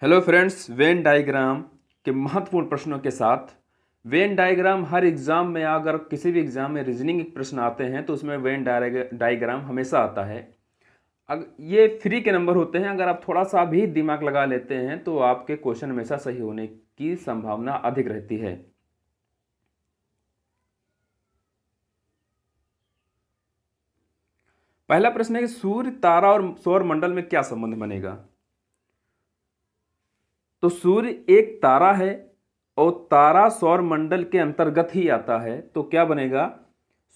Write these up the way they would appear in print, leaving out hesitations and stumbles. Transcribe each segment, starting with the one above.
Hello friends, Venn diagram के महत्वपूर्ण प्रश्नों के साथ। वेन डायग्राम हर एग्जाम में, अगर किसी भी एग्जाम में रीजनिंग के प्रश्न आते हैं तो उसमें वेन डायग्राम हमेशा आता है। ये फ्री के नंबर होते हैं, अगर आप थोड़ा सा भी दिमाग लगा लेते हैं तो आपके क्वेश्चन हमेशा सही होने की संभावना अधिक रहती है। पहला प्रश्न है कि सूर्य, तारा और सौर मंडल में क्या संबंध बनेगा। तो सूर्य एक तारा है और तारा सौर मंडल के अंतर्गत ही आता है, तो क्या बनेगा।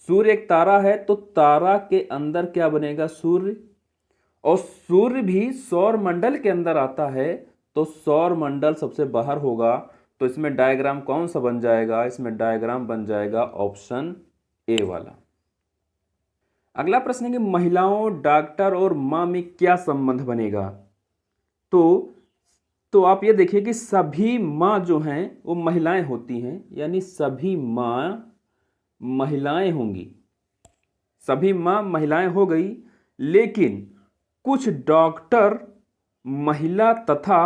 सूर्य एक तारा है तो तारा के अंदर क्या बनेगा, सूर्य। और सूर्य भी सौर मंडल के अंदर आता है तो सौर मंडल सबसे बाहर होगा। तो इसमें डायग्राम कौन सा बन जाएगा, इसमें डायग्राम बन जाएगा ऑप्शन ए वाला। अगला प्रश्न है कि महिलाओं, डॉक्टर और मां में क्या संबंध बनेगा। तो आप ये देखिए कि सभी माँ जो हैं वो महिलाएं होती हैं, यानी सभी माँ महिलाएं होंगी, सभी माँ महिलाएं हो गई। लेकिन कुछ डॉक्टर महिला तथा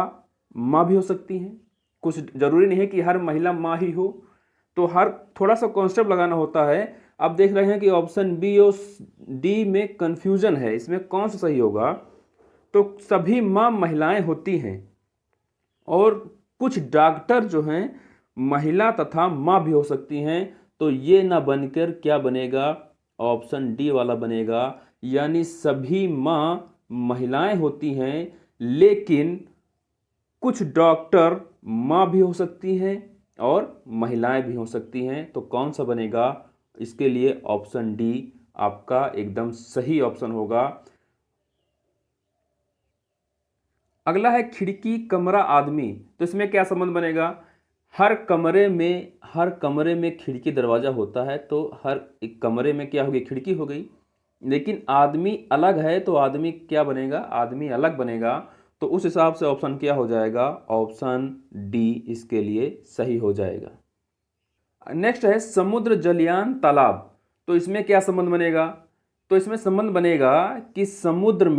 माँ भी हो सकती हैं, कुछ जरूरी नहीं है कि हर महिला माँ ही हो। तो हर थोड़ा सा कॉन्सेप्ट लगाना होता है। आप देख रहे हैं कि ऑप्शन बी और डी में कंफ्यूजन है, इसमें कौन सा सही होगा। तो सभी माँ महिलाएं होती हैं और कुछ डॉक्टर जो हैं महिला तथा माँ भी हो सकती हैं। तो ये ना बनकर क्या बनेगा, ऑप्शन डी वाला बनेगा, यानी सभी माँ महिलाएं होती हैं लेकिन कुछ डॉक्टर माँ भी हो सकती हैं और महिलाएं भी हो सकती हैं। तो कौन सा बनेगा, इसके लिए ऑप्शन डी आपका एकदम सही ऑप्शन होगा। अगला है खिड़की, कमरा, आदमी। तो इसमें क्या संबंध बनेगा। हर कमरे में खिड़की दरवाजा होता है, तो हर एक कमरे में क्या होगी, खिड़की हो गई। लेकिन आदमी अलग है तो आदमी क्या बनेगा, आदमी अलग बनेगा। तो उस हिसाब से ऑप्शन क्या हो जाएगा, ऑप्शन डी इसके लिए सही हो जाएगा। नेक्स्ट है समुद्र, जलयान, तालाब। तो इसमें क्या संबंध बनेगा। तो इसमें संबंध बनेगा कि समुद्र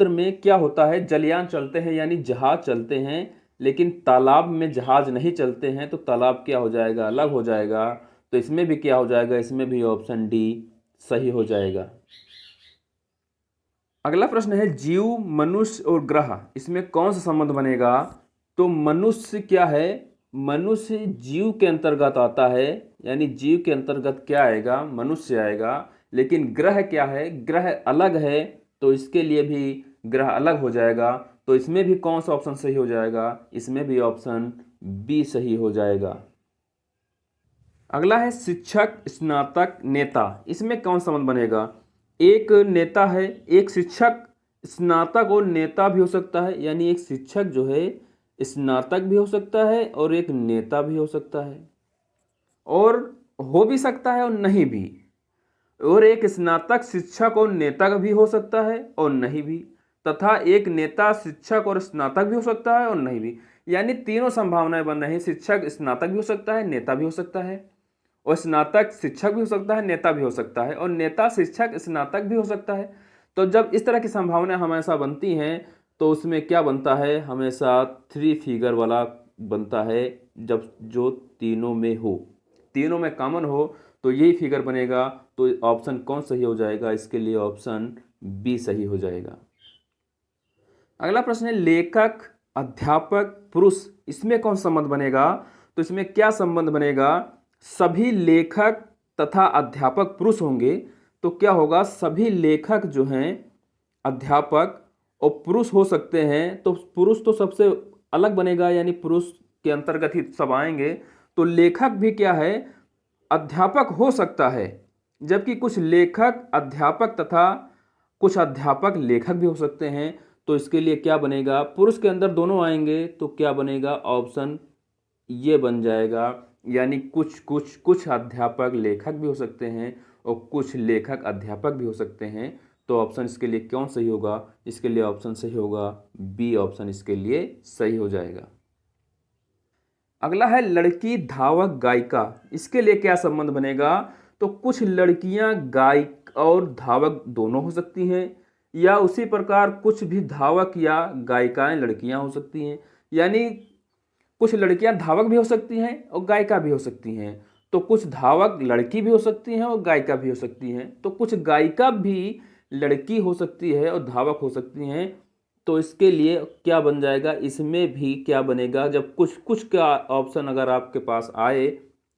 में क्या होता है, जलयान चलते हैं यानी जहाज चलते हैं, लेकिन तालाब में जहाज नहीं चलते हैं। तो तालाब क्या हो जाएगा, अलग हो जाएगा। तो इसमें भी क्या हो जाएगा, इसमें भी ऑप्शन डी सही हो जाएगा। अगला प्रश्न है जीव, मनुष्य और ग्रह, इसमें कौन सा संबंध बनेगा। तो मनुष्य क्या है, मनुष्य जीव के अंतर्गत आता है, यानी जीव के अंतर्गत क्या आएगा, मनुष्य आएगा। लेकिन ग्रह क्या है, ग्रह अलग है, तो इसके लिए भी ग्रह अलग हो जाएगा। तो इसमें भी कौन सा ऑप्शन सही हो जाएगा, इसमें भी ऑप्शन बी सही हो जाएगा। अगला है शिक्षक, स्नातक, नेता, इसमें कौन सा संबंध बनेगा। एक नेता है, एक शिक्षक स्नातक और नेता भी हो सकता है, यानी एक शिक्षक जो है स्नातक भी हो सकता है और एक नेता भी हो सकता है, और हो भी सकता है और नहीं भी। और एक स्नातक शिक्षक और नेता भी हो सकता है और नहीं भी, तथा एक नेता शिक्षक और स्नातक भी हो सकता है और नहीं भी। यानी तीनों संभावनाएं बन रही हैं, शिक्षक स्नातक भी हो सकता है, नेता भी हो सकता है, और स्नातक शिक्षक भी हो सकता है, नेता भी हो सकता है, और नेता शिक्षक स्नातक भी हो सकता है। तो जब इस तरह की संभावनाएं हमेशा बनती हैं तो उसमें क्या बनता है, हमेशा थ्री फिगर वाला बनता है। जब जो तीनों में हो, तीनों में कॉमन हो, तो यही फिगर बनेगा। तो ऑप्शन कौन सही हो जाएगा, इसके लिए ऑप्शन बी सही हो जाएगा। अगला प्रश्न है लेखक, अध्यापक, पुरुष, इसमें कौन संबंध बनेगा। तो इसमें क्या संबंध बनेगा, सभी लेखक तथा अध्यापक पुरुष होंगे। तो क्या होगा, सभी लेखक जो हैं अध्यापक और पुरुष हो सकते हैं। तो पुरुष तो सबसे अलग बनेगा, यानी पुरुष के अंतर्गत ही सब आएंगे। तो लेखक भी क्या है, अध्यापक हो सकता है, जबकि कुछ लेखक अध्यापक तथा कुछ अध्यापक लेखक भी हो सकते हैं। तो इसके लिए क्या बनेगा, पुरुष के अंदर दोनों आएंगे तो क्या बनेगा, ऑप्शन ये बन जाएगा। यानी कुछ अध्यापक लेखक भी हो सकते हैं और कुछ लेखक अध्यापक भी हो सकते हैं। तो ऑप्शन इसके लिए कौन सही होगा, इसके लिए ऑप्शन सही होगा बी ऑप्शन इसके लिए सही हो जाएगा। अगला है लड़की, धावक, गायिका, इसके लिए क्या संबंध बनेगा। तो कुछ लड़कियां गायक और धावक दोनों हो सकती हैं, या उसी प्रकार कुछ भी धावक या गायिकाएं लड़कियां हो सकती हैं। यानी कुछ लड़कियां धावक भी हो सकती हैं और गायिका भी हो सकती हैं। तो कुछ धावक लड़की भी हो सकती हैं और गायिका भी हो सकती हैं। तो कुछ गायिका भी लड़की हो सकती है और धावक हो सकती हैं। तो इसके लिए क्या बन जाएगा, इसमें भी क्या बनेगा, जब कुछ कुछ का ऑप्शन अगर आपके पास आए,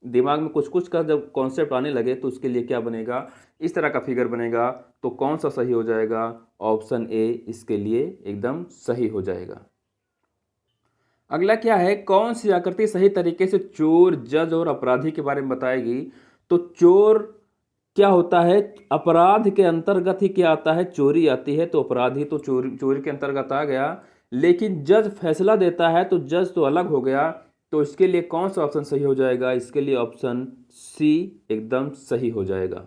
दिमाग में कुछ कुछ का जब कॉन्सेप्ट आने लगे, तो उसके लिए क्या बनेगा, इस तरह का फिगर बनेगा। तो कौन सा सही हो जाएगा, ऑप्शन ए इसके लिए एकदम सही हो जाएगा। अगला क्या है, कौन सी आकृति सही तरीके से चोर, जज और अपराधी के बारे में बताएगी। तो चोर क्या होता है, अपराध के अंतर्गत ही क्या आता है, चोरी आती है। तो अपराधी तो चोरी के अंतर्गत आ गया। लेकिन जज फैसला देता है तो जज तो अलग हो गया। तो इसके लिए कौन सा ऑप्शन सही हो जाएगा, इसके लिए ऑप्शन सी एकदम सही हो जाएगा।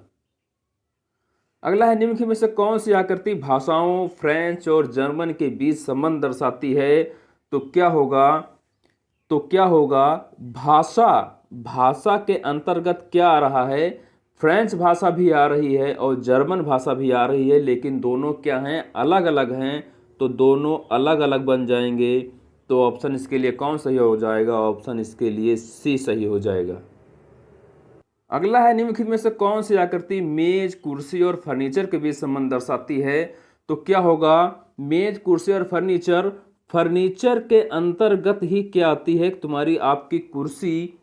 अगला है, निम्नलिखित में से कौन सी आकृति भाषाओं फ्रेंच और जर्मन के बीच संबंध दर्शाती है। तो क्या होगा, भाषा भाषा के अंतर्गत क्या आ रहा है, फ्रेंच भाषा भी आ रही है और जर्मन भाषा भी आ रही है, लेकिन दोनों क्या हैं, अलग अलग हैं। तो दोनों अलग अलग बन जाएंगे। तो ऑप्शन इसके लिए कौन सही हो जाएगा, ऑप्शन इसके लिए सी सही हो जाएगा। अगला है, निम्नलिखित में से कौन सी आकृति मेज, कुर्सी और फर्नीचर के बीच संबंध दर्शाती है। तो क्या होगा, मेज, कुर्सी और फर्नीचर, फर्नीचर के अंतर्गत ही क्या आती है, तुम्हारी आपकी कुर्सी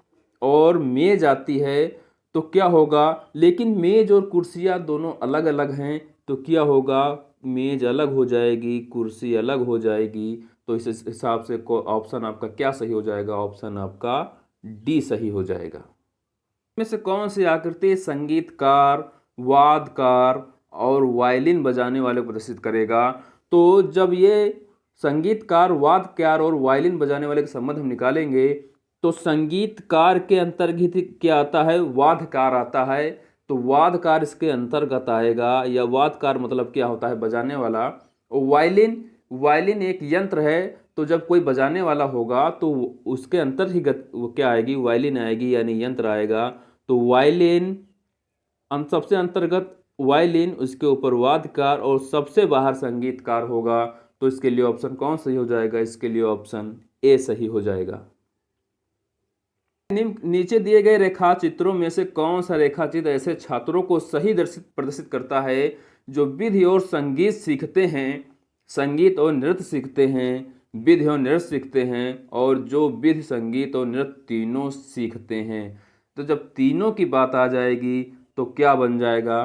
और मेज आती है। तो क्या होगा, लेकिन मेज और कुर्सियाँ दोनों अलग अलग हैं। तो क्या होगा, मेज अलग हो जाएगी, कुर्सी अलग हो जाएगी। तो इस हिसाब से ऑप्शन आपका क्या सही हो जाएगा, ऑप्शन आपका डी सही हो जाएगा। में से कौन सी आकृति संगीतकार, वादकार और वायलिन बजाने वाले को प्रदर्शित करेगा। तो जब ये संगीतकार, वादकार और वायलिन बजाने वाले का संबंध हम निकालेंगे, तो संगीतकार के अंतर्गत क्या आता है, वादकार आता है। तो वादकार इसके अंतर्गत आएगा, या वादकार मतलब क्या होता है, बजाने वाला। और वायलिन एक यंत्र है। तो जब कोई बजाने वाला होगा तो उसके अंतर ही वो क्या आएगी, वायलिन आएगी, यानी यंत्र आएगा। तो वायलिन सबसे अंतर्गत वायलिन, उसके ऊपर वादकार और सबसे बाहर संगीतकार होगा। तो इसके लिए ऑप्शन कौन सही हो जाएगा, इसके लिए ऑप्शन ए सही हो जाएगा। नीचे दिए गए रेखा चित्रों में से कौन सा रेखा चित्र ऐसे छात्रों को सही प्रदर्शित करता है जो विधि और संगीत सीखते हैं, संगीत और नृत्य सीखते हैं, विधि और नृत्य सीखते हैं, और जो विधि, संगीत और नृत्य तीनों सीखते हैं। तो जब तीनों की बात आ जाएगी तो क्या बन जाएगा,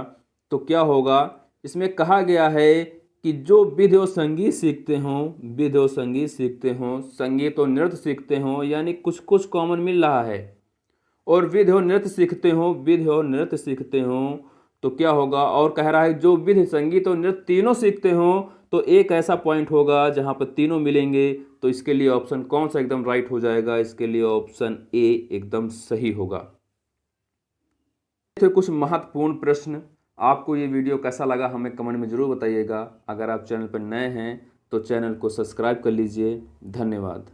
तो क्या होगा, इसमें कहा गया है कि जो विधि और संगीत सीखते हों, विधि और संगीत सीखते हों, संगीत और नृत्य सीखते हों, यानी कुछ कुछ कॉमन मिल रहा है, और विधि और नृत्य सीखते हों, विधि और नृत्य सीखते हों। तो क्या होगा, और कह रहा है जो विधि, संगीत और नृत्य तीनों सीखते हों, तो एक ऐसा पॉइंट होगा जहां पर तीनों मिलेंगे। तो इसके लिए ऑप्शन कौन सा एकदम राइट हो जाएगा, इसके लिए ऑप्शन ए एकदम सही होगा। थे कुछ महत्वपूर्ण प्रश्न। आपको ये वीडियो कैसा लगा हमें कमेंट में ज़रूर बताइएगा। अगर आप चैनल पर नए हैं तो चैनल को सब्सक्राइब कर लीजिए। धन्यवाद।